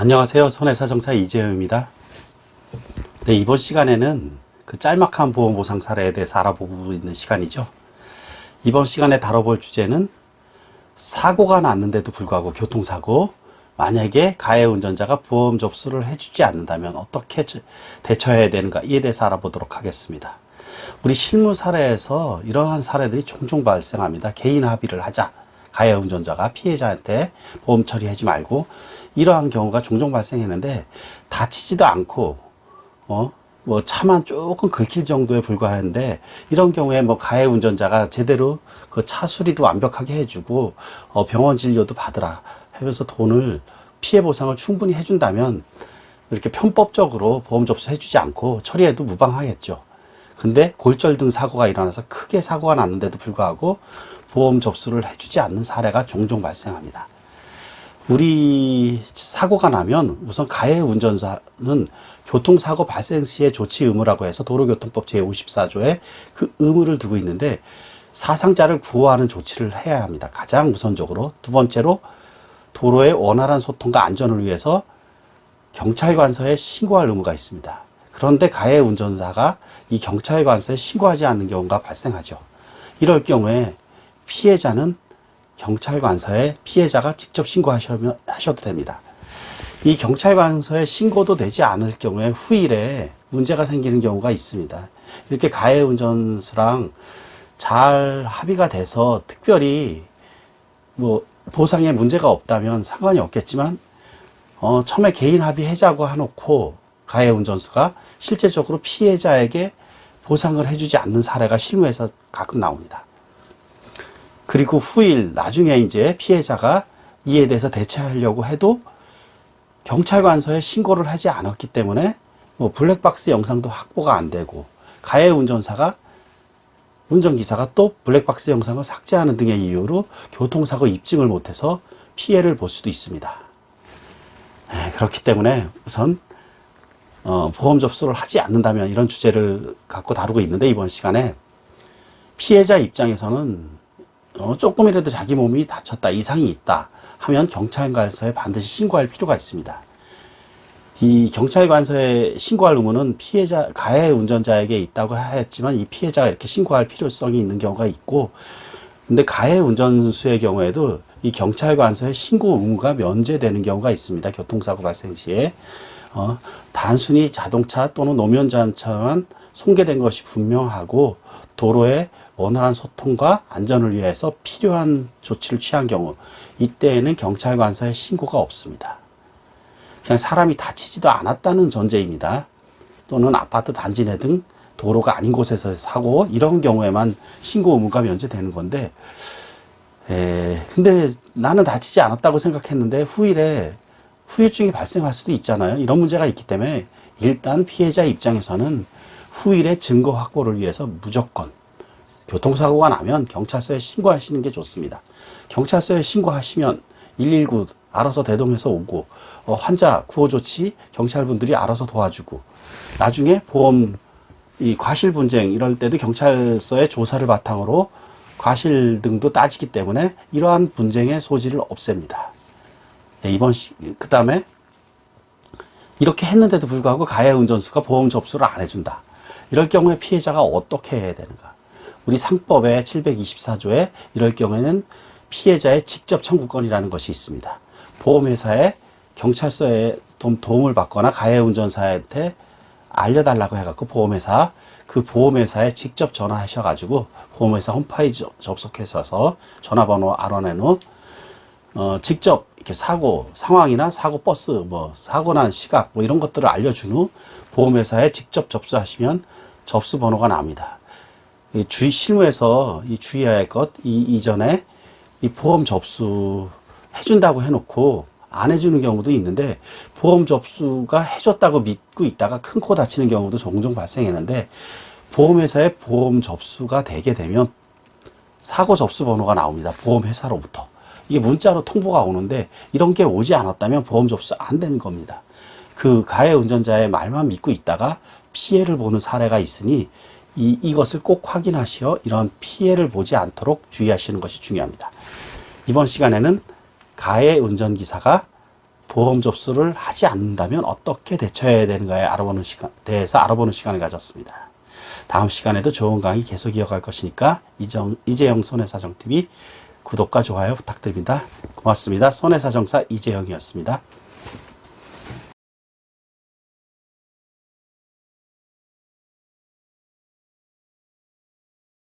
안녕하세요. 손해사정사 이재영입니다. 네, 이번 시간에는 그 짤막한 보험 보상 사례에 대해서 알아보고 있는 시간이죠. 이번 시간에 다뤄볼 주제는 사고가 났는데도 불구하고 교통사고, 만약에 가해 운전자가 보험 접수를 해주지 않는다면 어떻게 대처해야 되는가, 이에 대해서 알아보도록 하겠습니다. 우리 실무 사례에서 이러한 사례들이 종종 발생합니다. 개인 합의를 하자. 가해 운전자가 피해자한테 보험 처리하지 말고, 이러한 경우가 종종 발생했는데 다치지도 않고 뭐 차만 조금 긁힐 정도에 불과한데, 이런 경우에 뭐 가해 운전자가 제대로 그 차 수리도 완벽하게 해주고 병원 진료도 받으라 하면서 돈을 피해 보상을 충분히 해준다면 이렇게 편법적으로 보험 접수해주지 않고 처리해도 무방하겠죠. 근데 골절 등 사고가 일어나서 크게 사고가 났는데도 불구하고 보험 접수를 해주지 않는 사례가 종종 발생합니다. 우리 사고가 나면 우선 가해 운전자는 교통사고 발생 시의 조치 의무라고 해서 도로교통법 제54조에 그 의무를 두고 있는데, 사상자를 구호하는 조치를 해야 합니다. 가장 우선적으로. 두 번째로, 도로의 원활한 소통과 안전을 위해서 경찰관서에 신고할 의무가 있습니다. 그런데 가해 운전자가 이 경찰관서에 신고하지 않는 경우가 발생하죠. 이럴 경우에 피해자는 경찰관서에 피해자가 직접 신고하셔도 됩니다. 이 경찰관서에 신고도 되지 않을 경우에 후일에 문제가 생기는 경우가 있습니다. 이렇게 가해 운전수랑 잘 합의가 돼서 특별히 뭐 보상에 문제가 없다면 상관이 없겠지만, 처음에 개인 합의하자고 해놓고 가해 운전수가 실제적으로 피해자에게 보상을 해주지 않는 사례가 실무에서 가끔 나옵니다. 그리고 후일 나중에 이제 피해자가 이에 대해서 대처하려고 해도 경찰관서에 신고를 하지 않았기 때문에 뭐 블랙박스 영상도 확보가 안 되고, 가해 운전기사가 또 블랙박스 영상을 삭제하는 등의 이유로 교통사고 입증을 못해서 피해를 볼 수도 있습니다. 그렇기 때문에 우선 보험 접수를 하지 않는다면, 이런 주제를 갖고 다루고 있는데, 이번 시간에 피해자 입장에서는 조금이라도 자기 몸이 다쳤다, 이상이 있다 하면 경찰관서에 반드시 신고할 필요가 있습니다. 이 경찰관서에 신고할 의무는 가해 운전자에게 있다고 하였지만, 이 피해자가 이렇게 신고할 필요성이 있는 경우가 있고, 근데 가해 운전수의 경우에도 이 경찰관서에 신고 의무가 면제되는 경우가 있습니다. 교통사고 발생 시에 단순히 자동차 또는 노면전차만 손괴된 것이 분명하고 도로의 원활한 소통과 안전을 위해서 필요한 조치를 취한 경우, 이때에는 경찰관서에 신고가 없습니다. 그냥 사람이 다치지도 않았다는 전제입니다. 또는 아파트 단지 내 등 도로가 아닌 곳에서 사고, 이런 경우에만 신고 의무가 면제되는 건데, 근데 나는 다치지 않았다고 생각했는데 후일에 후유증이 발생할 수도 있잖아요. 이런 문제가 있기 때문에 일단 피해자 입장에서는 후일의 증거 확보를 위해서 무조건 교통사고가 나면 경찰서에 신고하시는 게 좋습니다. 경찰서에 신고하시면 119 알아서 대동해서 오고, 환자 구호조치 경찰분들이 알아서 도와주고, 나중에 보험 이 과실 분쟁 이럴 때도 경찰서의 조사를 바탕으로 과실 등도 따지기 때문에 이러한 분쟁의 소지를 없앱니다. 그 다음에 이렇게 했는데도 불구하고 가해 운전수가 보험 접수를 안 해준다. 이럴 경우에 피해자가 어떻게 해야 되는가? 우리 상법의 724조에 이럴 경우에는 피해자의 직접 청구권이라는 것이 있습니다. 보험회사에 경찰서에 도움을 받거나 가해 운전사한테 알려달라고 해갖고 그 보험회사에 직접 전화하셔가지고 보험회사 홈페이지 접속해서 전화번호 알아낸 후 직접 이렇게 사고 상황이나 사고 버스, 뭐 사고 난 시각, 뭐 이런 것들을 알려준 후 보험회사에 직접 접수하시면 접수 번호가 납니다. 실무에서 주의해야 할 것, 이전에 이 보험 접수 해준다고 해놓고 안 해주는 경우도 있는데, 보험 접수가 해줬다고 믿고 있다가 큰 코 다치는 경우도 종종 발생했는데, 보험회사에 보험 접수가 되게 되면 사고 접수 번호가 나옵니다. 보험회사로부터. 이게 문자로 통보가 오는데, 이런 게 오지 않았다면 보험 접수 안 되는 겁니다. 그 가해 운전자의 말만 믿고 있다가 피해를 보는 사례가 있으니 이것을 꼭 확인하시어 이런 피해를 보지 않도록 주의하시는 것이 중요합니다. 이번 시간에는 가해 운전기사가 보험 접수를 하지 않는다면 어떻게 대처해야 되는가에 대해서 알아보는 시간을 가졌습니다. 다음 시간에도 좋은 강의 계속 이어갈 것이니까 이재영 손해사정TV 구독과 좋아요 부탁드립니다. 고맙습니다. 손해사정사 이재영이었습니다.